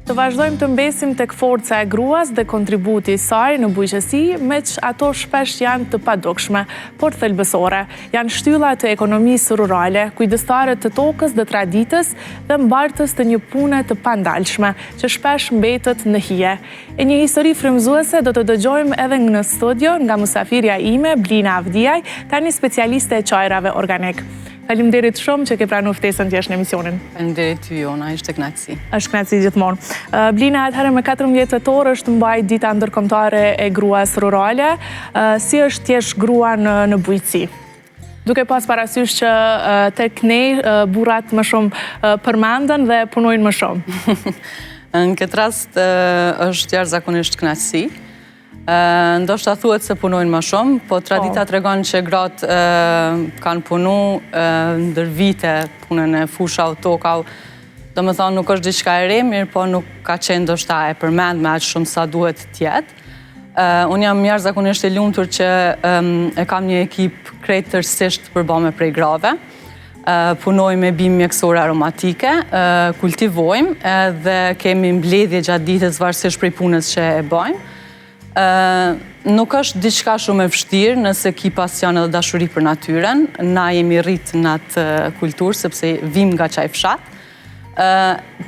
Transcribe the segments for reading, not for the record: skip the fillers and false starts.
Të vazhdojmë të mbesim tek forca e gruas dhe kontributi i saj në bujqësi, me që ato shpesh janë të padukshme, por thelbësore. Janë shtylla të ekonomisë rurale, kujdestare të tokës dhe traditës dhe mbartës të një pune të pandalshme, që shpesh mbetet në hije. E një histori frymëzuese do të dëgjojmë edhe në studio nga mysafirja ime, Blina Avdiaj, tani specialiste e çajrave organik. Faleminderit shumë që ke pranuar ftesën të jesh në emisionin. Faleminderit ty, Jona, ishte kënaqësi. Është kënaqësi gjithmonë. Blina, atëherë me 14 tetor është mbajtur dita ndërkombëtare e gruas rurale. Si është t'jesh grua në bujqësi? Duke pas parasysh që tek ne burrat më shumë përmenden dhe punojnë më shumë. Në këtë rast është jashtëzakonisht kënaqësi. Ndoshta thuhet se punojnë më shumë, po tradita tregon që gratë kanë punu ndër vite punën e fushave, tokave. Domethënë nuk është diçka e re, mirë po nuk ka qenë ndoshta e përmendme aq shumë sa duhet të jetë. Unë jam jashtëzakonisht e lumtur që e kam një ekip krejt tërësisht përbame prej grave. Punojmë me bimë mjekësore aromatike, kultivojmë edhe kemi mbledhje gjatë ditës varësisht prej punës që e bëjmë. Nuk është diçka shumë e vështirë nëse ki pasion edhe dashuri për natyren. Na jemi rritë në atë kulturë, sepse vim nga qaj fshat.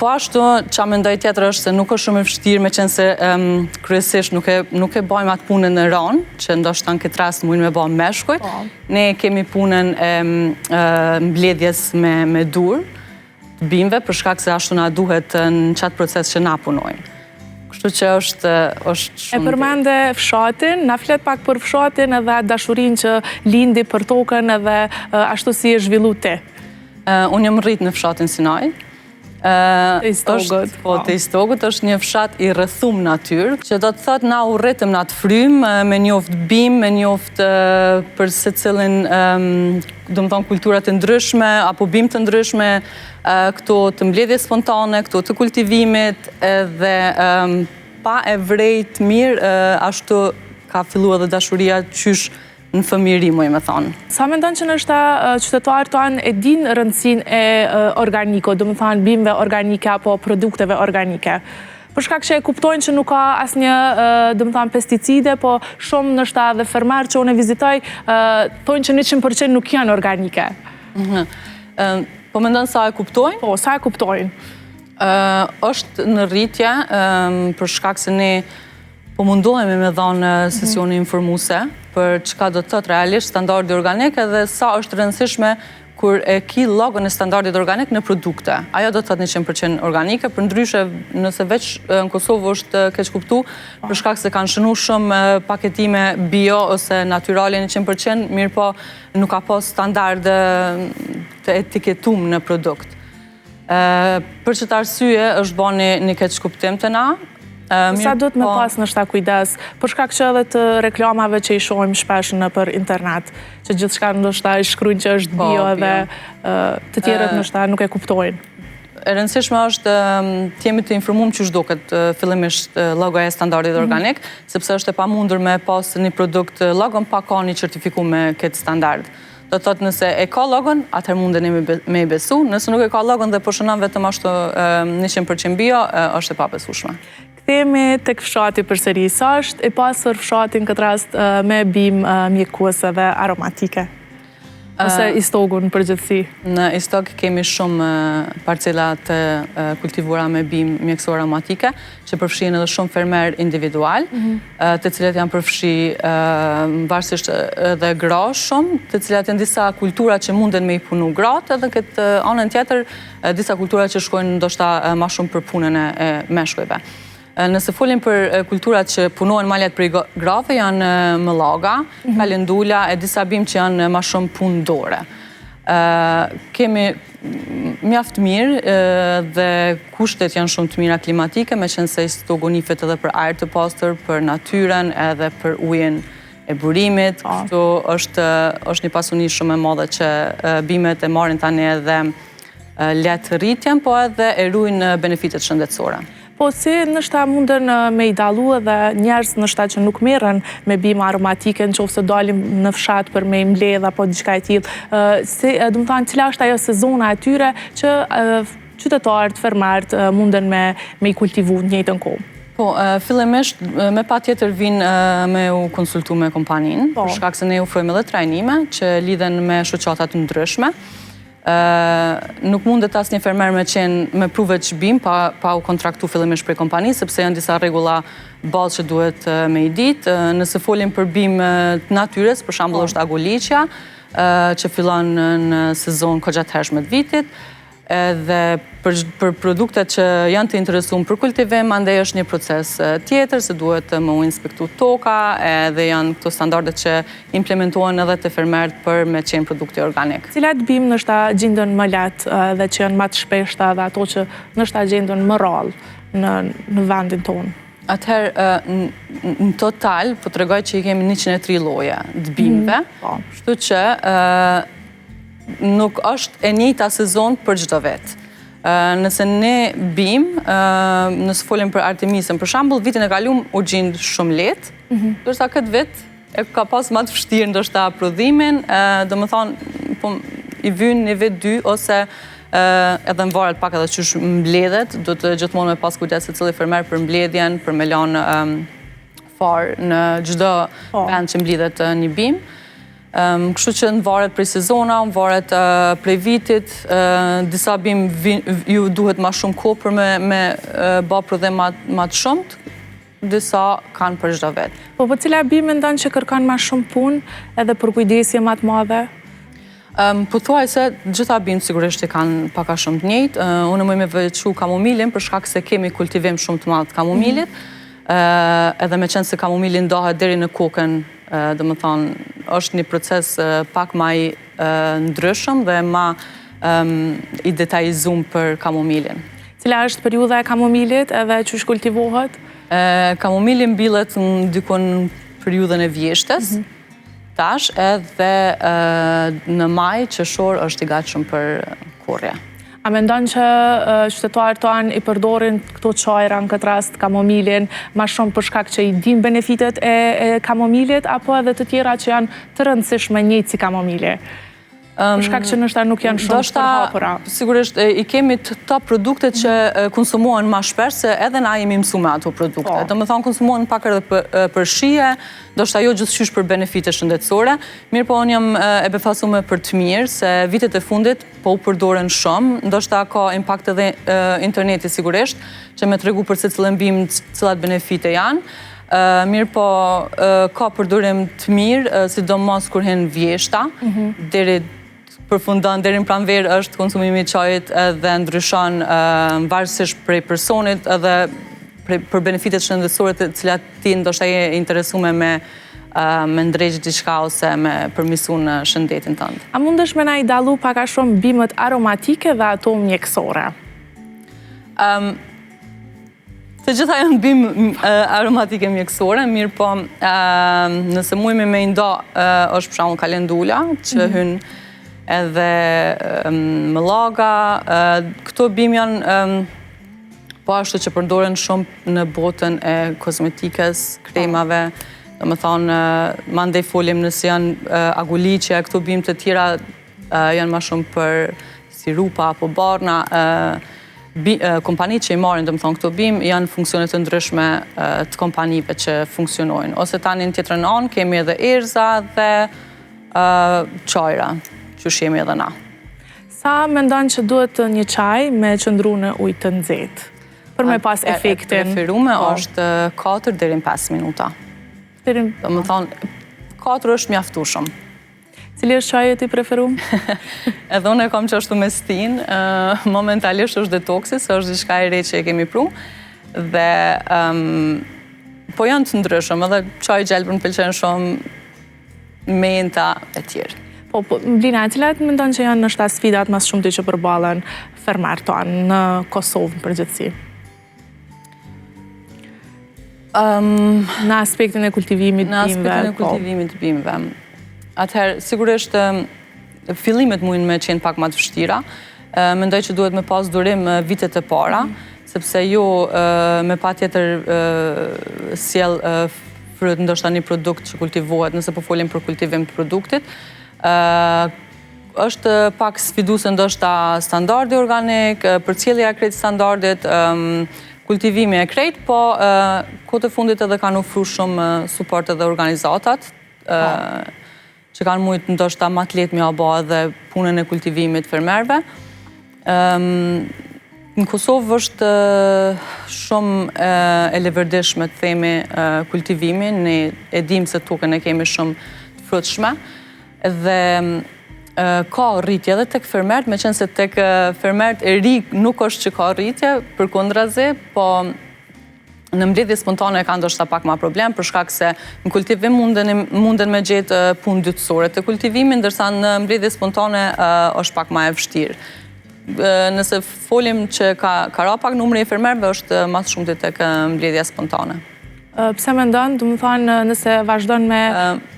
Po ashtu, qa mendoj tjetër është se nuk është shumë e vështirë, me qenë se kryesisht nuk e bajmë atë punën në ronë, që ndoshta në këtë rast mujnë me bajmë meshkujt. Ne kemi punën e mbledhjes me dur, të bimve, për shkak se ashtu na duhet në qatë proces që na punojmë. Kështu që është shumë... E përmende fshatin, na flet pak për fshatin edhe dashurinë që lindi për tokën edhe ashtu si e zhvillu ti. Unë jam rrit në fshatin Sinaj. Të Istogët. Po, të Istogët është një fshat i rrethum natyrë, që do të thotë na u rritëm në atë frymë, me njoft bimë, me njoft për secilin, do të thonë kulturat të ndryshme, apo bimë të ndryshme, këto të mbledhje spontane, këto të kultivimit, edhe pa e vrejt mirë, ashtu ka fillu edhe dashuria qysh në fëmijëri, muj me thonë. Sa mendon që nështë qytetarët tanë e din rëndësinë e organiko, do më thonë bimëve organike apo produkteve organike? Për shkak që e kuptojnë që nuk ka asnjë, do më thonë, pesticide, po shumë nështë dhe fermerë që unë e vizitoj, thonë që 100% nuk janë organike. Po mendon sa e kuptojnë? Po, sa e kuptojnë? Është në rritje, për shkak se ne po mundohemi me dhanë sesione informuese për çka do të thotë realisht standardi organik edhe sa është rëndësishme kur e ki logon e standardit organik në produkte. Ajo do të thotë 100% organike, për ndryshe nëse veç në Kosovë është keq kuptu, për shkak se kanë shënu shumë paketime bio ose natyrale 100%, mirë po nuk ka pas standarde të etiketum në produkt. Për që të arsye është bani një keq kuptim të na. Sa do të me pas në shta kujdes, për shkak që edhe të reklamave që i shohim shpesh në për internet, që gjithçka ndoshta i shkruajnë që është bio edhe të tjerët ndoshta nuk e kuptojnë. E rëndësishme është të jemi të informuar që duket fillimisht logoja e standardit organik, sepse është e pamundur me pas një produkt logon pa ka një certifikuar me këtë standard. Do të thotë nëse e ka logon, atëherë munden me i besu, nëse nuk e ka logon dhe po shënon vetëm ashtu 100% bio, është e pabesueshme. Kthehemi tek fshati përsëri. Sa është e pasur fshati në këtë rast me bimë mjekuese dhe aromatike? Ose Istogun përgjithësi? Në Istog kemi shumë parcela të kultivuara me bimë mjekësore aromatike, që përfshin edhe shumë fermer individual, të cilat janë përfshi varësisht edhe gra shumë, të cilat janë disa kultura që munden me i punu gratë, edhe këtë anën tjetër disa kultura që shkojnë ndoshta ma shumë për punën e meshkujve. Nëse folim për kulturat që punohen maljet për grave, janë mëllaga, kalendula e disa bimë që janë ma shumë punë dore. Kemi mjaft mirë dhe kushtet janë shumë të mira klimatike, me qenë se Istogu nifet edhe për ajër të pastër, për natyren edhe për ujin e burimit. Kështu është një pasuni shumë e madhe që bimet e marrin tani edhe letë rritjen, po edhe e ruajnë benefitet shëndetësore. Po si nështë munden me i dalu edhe njerës nështë që nuk merren me bimë aromatike, në qoftë se dalim në fshat për me i mbledh apo diçka e tillë. Do të thonë, cila është ajo sezona e tyre që qytetarët, fermarët munden me i kultivu në njëjtën kohë? Po, fillimisht me pa tjetër vinë me u konsultu me kompaninë, për shkak se ne ofrojmë edhe trajnime që lidhen me shoqata të ndryshme. Nuk mundet asnjë fermer me pru veç bim pa u kontraktu fillimisht prej kompanisë, sepse janë disa rregulla bazë që duhet me i ditë. Nëse folim për bim të natyres, për shembull është aguliqja, që fillon në sezon kogja të hershme të vitit, edhe për produktet që janë të interesuar për kultivim, andaj është një proces tjetër, se duhet me u inspektu toka, edhe janë këto standardet që implementohen edhe të fermerët për me qenë produkte organik. Cilat bim nështë gjendën më latë dhe që janë më të shpeshta dhe ato që nështë gjendën më rallë në vendin tonë? Atëherë, në total, po të regoj që i kemi 103 lloje të bimve, kështu që nuk është e njëjta sezon për çdo vit. Nëse ne bim, nëse folim për Artemisën, për shembull, vitin e kaluar u gjend shumë lehtë, ndërsa këtë vit e ka pas më të vështirë ndoshta prodhimin, domethënë po i vyn një vit 2 ose edhe në varet pak edhe qysh mbledhet, do të gjithmonë me pas kujdes se cili fermer për mbledhjen, për me lanë farë në çdo vend që mbledhet një bim. Kështu që në varet prej sezona, në varet prej vitit, disa bim ju duhet ma shumë kohë për me ba prodhim ma të shumët, disa kanë për çdo vit. Po cila bim mendon që kërkon ma shumë punë edhe për kujdesje ma të madhe? Po thuaj se gjitha bimë sigurisht i kanë paka shumë të njëjtë. Unë më me veçu kamomilin për shkak se kemi kultivim shumë të madh të kamomilit, edhe me qenë se kamomilin ndahet deri në kokën, dhe më thonë, është një proces pak ma i ndryshëm dhe ma i detajizum për kamomilin. Cila është periudha e kamomilit edhe që kultivohet? Kamomilin mbillet në dykon periudhën e vjeshtes, tash edhe në maj qershor është i gatshëm për korrje. A mendon që qytetarët tonë i përdorin këto çajra në këtë rast kamomilin ma shumë për shkak që i din benefitet e kamomilit apo edhe të tjera që janë të rëndësishme njëjtë si kamomili? Për shkak që nështë nuk janë shumë të përhapura. Sigurisht, i kemi të produktet që konsumohen ma shpesh, se edhe na jemi mësu me ato produkte. Do më thonë, konsumohen pak edhe për shije, do shta jo gjithçysh për benefite shëndetësore. Mirë po, unë jam e befasume për të mirë, se vitet e fundit po u përdoren shumë, do shta ka impact edhe interneti sigurisht, që me të regu për se cilën bim cilat benefite janë. Mirë po, ka përdorim të mirë, sidomos kur hen vjeshta, deri përfundon deri në pranverë është konsumimi i çajit dhe ndryshon varësisht prej personit edhe për benefitet shëndetësore të cilat ti ndoshta je interesuar me ndrejtë diçka ose me përmirësu në shëndetin tënd. A mundesh me na i dallu pak a shumë bimët aromatike dhe ato mjekësore? Të gjitha janë bimë aromatike mjekësore, mirë po nëse mujme me i nda është për shembull kalendula që hyn edhe mëllaga, këto bimë janë po ashtu që përdoren shumë në botën e kozmetikës, kremave, do më thonë, mandej folim nëse janë aguliqe, këto bimë të tjera janë ma shumë për sirupa apo barna, kompanitë që i marrin, do më thonë, këto bimë janë funksionet të ndryshme të kompanive që funksionojnë. Ose tani në tjetrën anë kemi edhe erza dhe çajra, që shemi edhe na. Sa mendon që duhet një çaj me qëndru në ujë të nxehtë për me pas efektin? E preferume është 4 deri në 5 minuta. Do më thonë, 4 është mjaftueshëm. Cili është çaji i preferuar? Edhe unë e kam që ashtu me stin, momentalisht është detoxis, është diçka e re që e kemi pru, dhe po janë të ndryshëm, edhe çaji gjelbër më pëlqen shumë, menta e tjerë. Po, Blina, cilat mendon që janë nështë sfidat mas shumë të që përballen fermarët tonë në Kosovë në përgjithësi? Në aspektin e kultivimit të bimëve. Në aspektin e kultivimit të bimëve. Atëherë, sigurisht, fillimet mujnë me qenë pak ma të vështira. Mendoj që duhet me pas durim vitet e para, sepse jo me pa tjetër sjell fryt ndoshta një produkt që kultivohet, nëse po folim për kultivim të produktit, është pak sfiduese ndoshta standardi organik, përcjellja e krejt standardit, kultivimi e krejt, po kohët e fundit edhe kanë ofruar shumë suport edhe organizatat, që kanë mujtë ndoshta më të lehtë me bë edhe punën e kultivimit fermerëve. Në Kosovë është shumë e levërdishme të themi kultivimi, ne e dim se tokën e kemi shumë të frutshme, dhe ka rritje edhe tek fermerët, meqense tek fermerët e ri nuk është që ka rritje, përkundrazi, po në mbledhje spontane ka ndoshta pak ma problem, për shkak se në kultivim munden me gjetë punë dytësore të kultivimit, ndërsa në mbledhje spontane është pak ma e vështirë. Nëse folim që ka ra pak numri i fermerëve, është mas shumë të tek mbledhja spontane. Pse mendon, do të thonë nëse vazhdon me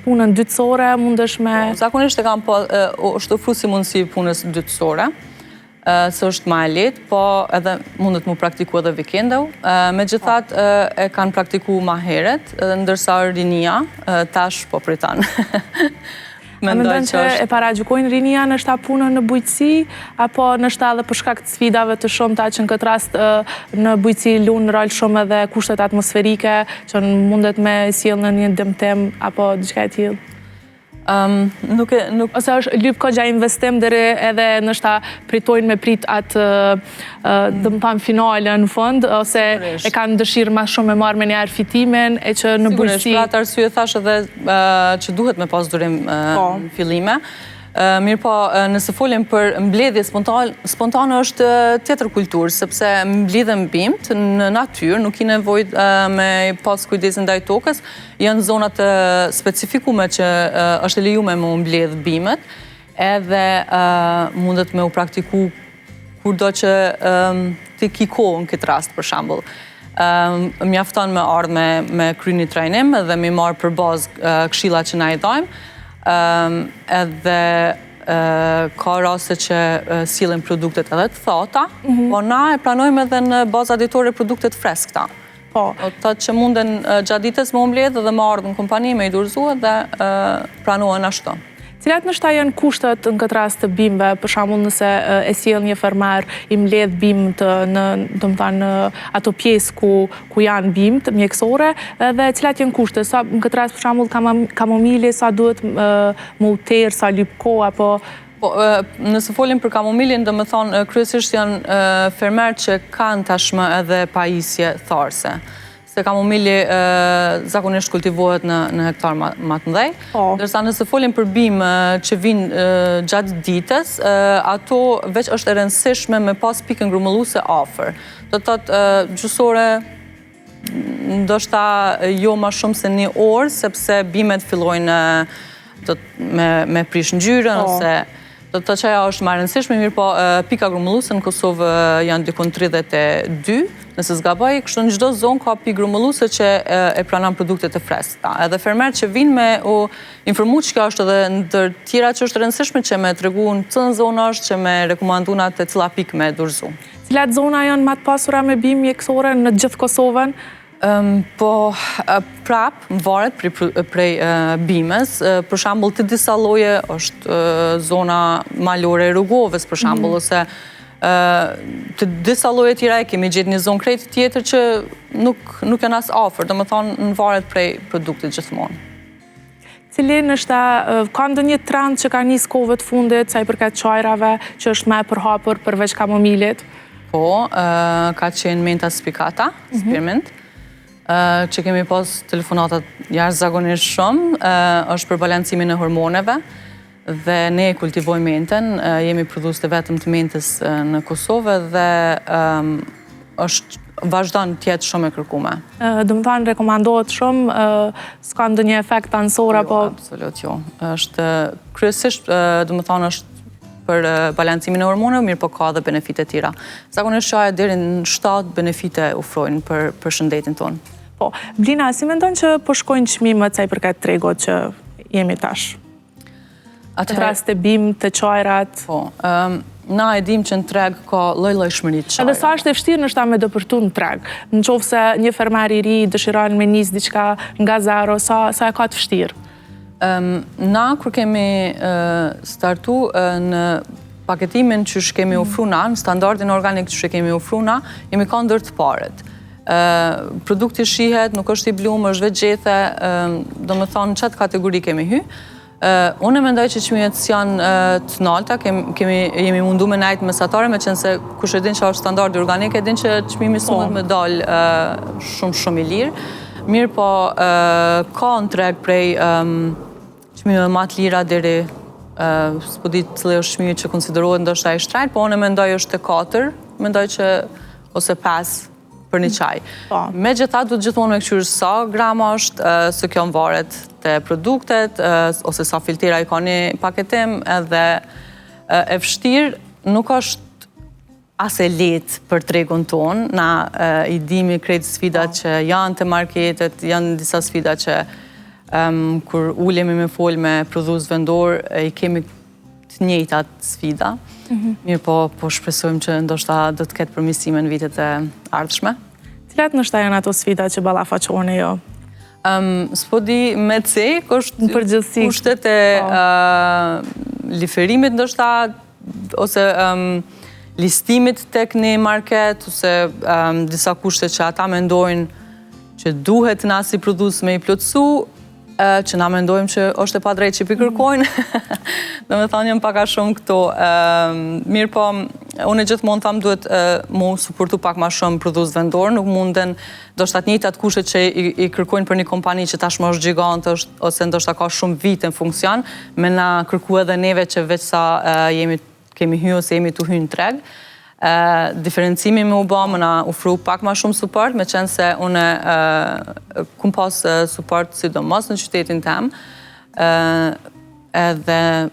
punën dytësore, mundesh me... Zakonisht e kam është ofruar si mundësi punës dytësore, se është ma e lehtë, po edhe mundet mu praktiku edhe vikendau. Megjithatë e kanë praktiku ma heret, ndërsa rinia tash po pritan. A mendon që e paragjykojnë rinia nështë punën në bujqësi, apo nështë edhe për shkak të sfidave të shumta që në këtë rast në bujqësi lunë rol shumë edhe kushtet atmosferike, që mundet me sjellë në një dëmtim apo diçka e tillë? Ose është lyp kogja investim deri edhe nështë pritojnë me prit atë dëmëtan finale në fund, ose e kanë dëshirë ma shumë me marrë me një fitimin, e që në bujqësi... Sigurisht, pra atë arsye thash edhe që duhet me pas durim në fillime. Mirë po, nëse folim për mbledhje spontane është tjetër kulturë, sepse mbledhen bimt në natyrë, nuk i nevojë me pas kujdesin ndaj tokës, janë zonat specifikume që është e lejuar me mbledh bimet, edhe mundet me u praktiku kurdo që ti ki kohë në këtë rast, për shembull. Mjafton me ardhë me kry një trajnim dhe me marrë për bazë këshillat që na i dajmë, edhe ka raste që sillen produktet edhe të thata, po na e pranojmë edhe në bazë aditore produktet freskëta. Po. Të që munden gjatë ditës me mbledh dhe me ardhë në kompani me i dorëzuar dhe pranohen ashtu. Cilat nështë janë kushtet në këtë rast të bimëve, për shembull nëse e sjell një fermer i mbledh bimët në ato pjesë ku janë bimët mjekësore, dhe cilat janë kushtet, sa në këtë rast për shembull kamomili, sa duhet më uterë, sa lyp kohë, apo... Nëse folim për kamomilin, do me thonë, kryesisht janë fermer që kanë tashmë edhe pajisje tharse. Se kamomili zakonisht kultivohet në hektar ma të mëdhej. Ndërsa nëse folim për bimë që vinë gjatë ditës, ato veç është e rëndësishme me pas pikën grumëlluese afër. Do të thotë gjysore, ndoshta jo ma shumë se një orë, sepse bimet fillojnë me prish ngjyrën, ose do të që ajo është ma rëndësishme, mirë po pika grumëlluese në Kosovë janë dikon 32, nëse zgaboj, kështu në çdo zonë ka pikë grumëlluese që e pranon produktet e freskëta. Edhe fermerët që vinë me u informu që kjo është edhe ndër tjera që është rëndësishme që me tregu në cënë zonë është që me rekomanduna të cila pikë me dorëzu. Cilat zona janë më të pasura me bimë mjekësore në gjithë Kosovën? Po, prap, varet prej bimës. Për shembull, të disa lloje është zona malore e Rrugovës, për shembull, ose të disa lloje tjera e kemi gjetë një zonë krejt tjetër që nuk janë as afër, domethënë në varet prej produktit gjithmonë. Cili nështë ka ndonjë trend që ka nisë kohëve të fundit, sa i përket çajrave, që është më e përhapur përveç kamomilit? Po, ka qenë menta spicata, spearmint, që kemi pas telefonatat jashtëzakonisht shumë, është për balancimin e hormoneve, dhe ne kultivojmë menten, jemi prodhues të vetëm të mentës në Kosovë dhe vazhdon të jetë shumë e kërkuar. Do të thonë rekomandohet shumë, s'ka ndonjë efekt anësor apo? Jo, absolut jo. Është kryesisht, do të thonë është për balancimin e hormoneve, mirë po ka edhe benefite tjera. Zakonisht çaja deri në 7 benefite ofrojnë për shëndetin tonë. Po, Blina, si mendon që po shkojnë çmimet sa i përket tregut që jemi tash? Të rast të bimë, të çajrat. Po, na e dim që në treg ka lloj-lloj shmëri të çajrave. Edhe sa është e vështirë nështë me dëpërtu në treg. Në qoftë se një fermer i ri dëshiron me nis diçka nga zero, sa e ka të vështirë? Na, kur kemi startu në paketimin që kemi ofru na, në standardin organik që kemi ofru na, jemi ka ndër të paret. Produkti shihet, nuk është i blumë, është veç gjethe, do më thonë në qatë kategori kemi hy. Unë e mendoj që çmimet janë të nalta, jemi mundu me najtë mesatare, me qenë se kush e din që është standardi organik, e din që çmimi sumet me dalë shumë i lirë. Mirë po, ka në treg prej çmime më të lira deri s'po di cili është çmimi që konsiderohet ndoshta i shtrejt, po unë mendoj është 4, mendoj që ose 5 për një çaj. Megjithatë duhet gjithmonë me kqyr sa grama është, se kjo varet te produktet, ose sa filtera i ka një paketim, edhe e vështirë, nuk është as e lehtë për tregun ton. Na i dimi krejt sfidat që janë te marketet, janë disa sfida që kur ulemi me fol me prodhues vendor, i kemi të njëjtat sfida. Mirë po shpresojmë që ndoshta do të ketë përmirësime në vitet e ardhshme. Cilat ndoshta janë ato sfida që ballafaqoheni jo? S'po di me C, kushtet e liferimit ndoshta, ose listimit tek një market, ose disa kushte që ata mendojnë që duhet na si prodhues me i plotësu, që na mendojmë që është e padrejtë që pi kërkojnë. Do me thonë jam paka shumë këto. Mirë po, unë gjithmonë tham duhet mu suportu pak ma shumë prodhues vendor, nuk munden ndoshta të njëjtat kushte që i kërkojnë për një kompani që tashmë është gjigante, ose ndoshta ka shumë vite në funksion, me na kërku edhe neve që veç sa kemi hy ose jemi të hy në treg. Diferencimi me u ba më na ofru pak ma shumë suport, me qenë se une kum pas suport sidomos në qytetin tem, edhe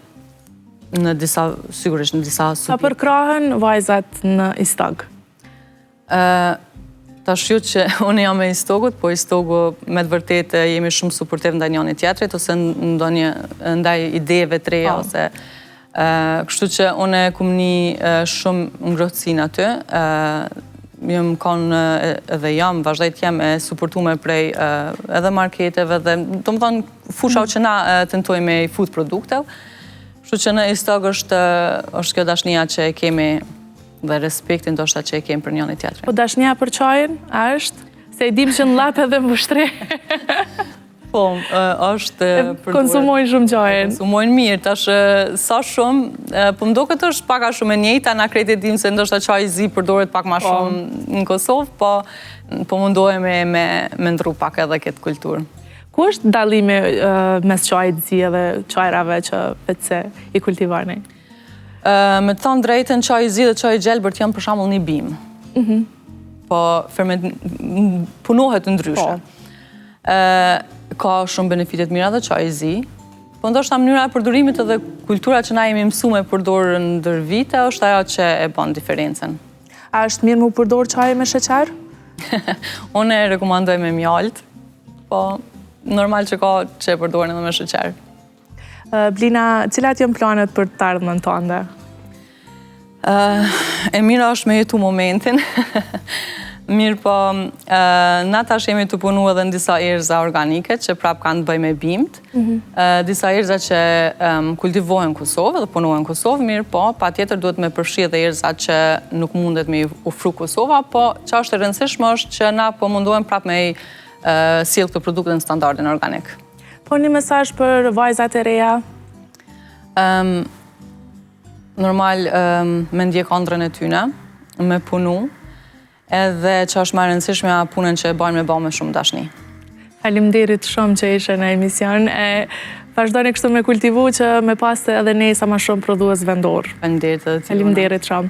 në disa, sigurisht në disa supit. Sa përkrahen vajzat në Istog? Ta shju që unë jam e Istogut, po Istogu me të vërtet jemi shumë suportiv ndaj njëri tjetrit, ose ndaj ideve të reja, ose kështu që unë kum një shumë ngrohtësin aty, jam kanë edhe jam, vazhdojt jem e suportume prej edhe marketeve dhe do më thonë fusha që na tentojme me i fut produktev, kështu që në Istog është kjo dashnia që e kemi dhe respektin ndoshta që e kemi për njëri tjetrin. Po dashnia për çajin, a është? Se i dim që në lap edhe më shtre. Po, është... Konsumojnë shumë qajin. Konsumojnë mirë, tash sa shumë, po mdo këtë është paka shumë e njëjta, na krejt e dim se ndoshta qaj zi përdoret pak ma shumë në Kosovë, po mundohemi me ndru pak edhe këtë kulturë. Ku është dallimi mes qajit zi edhe qajrave që vetëse i kultivani? Me të thonë drejten, qaj zi dhe qaj gjelbërt janë për shembull një bimë. Po, punohet ndryshe. Ka shumë benefitet mira dhe qaj zi, po ndoshta mënyra e përdorimit edhe kultura që na jemi mësu me përdorë ndër vite, është ajo që e bën diferencen. A është mirë mu përdorë qaj me sheqer? Unë e rekomandoj me mjalt, po normal që ka që e përdorën edhe me sheqer. Blina, cilat janë planet për të ardhmen tënde? E mira është me jetu momentin. Mirë po, na tash jemi të punu edhe në disa erza organike që prap kanë të bëj me bimt. Disa erza që kultivohen në Kosovë dhe punohen në Kosovë, mirë po, pa tjetër duhet me përfshi edhe erza që nuk mundet me ofru Kosova, po që është e rëndësishme është që na po mundohen prap me sjell këto produkte në standardin organik. Po një mesazh për vajzat e reja? Normal, me ndjek ëndrrën e tyne, me punu, edhe që është më e rëndësishme punën që e bajnë me shumë dashni. Faleminderit shumë që ishe në emision. Vazhdoni kështu me kultivu që me pas edhe ne sa më shumë prodhues vendor. Faleminderit edhe ty. Faleminderit shumë.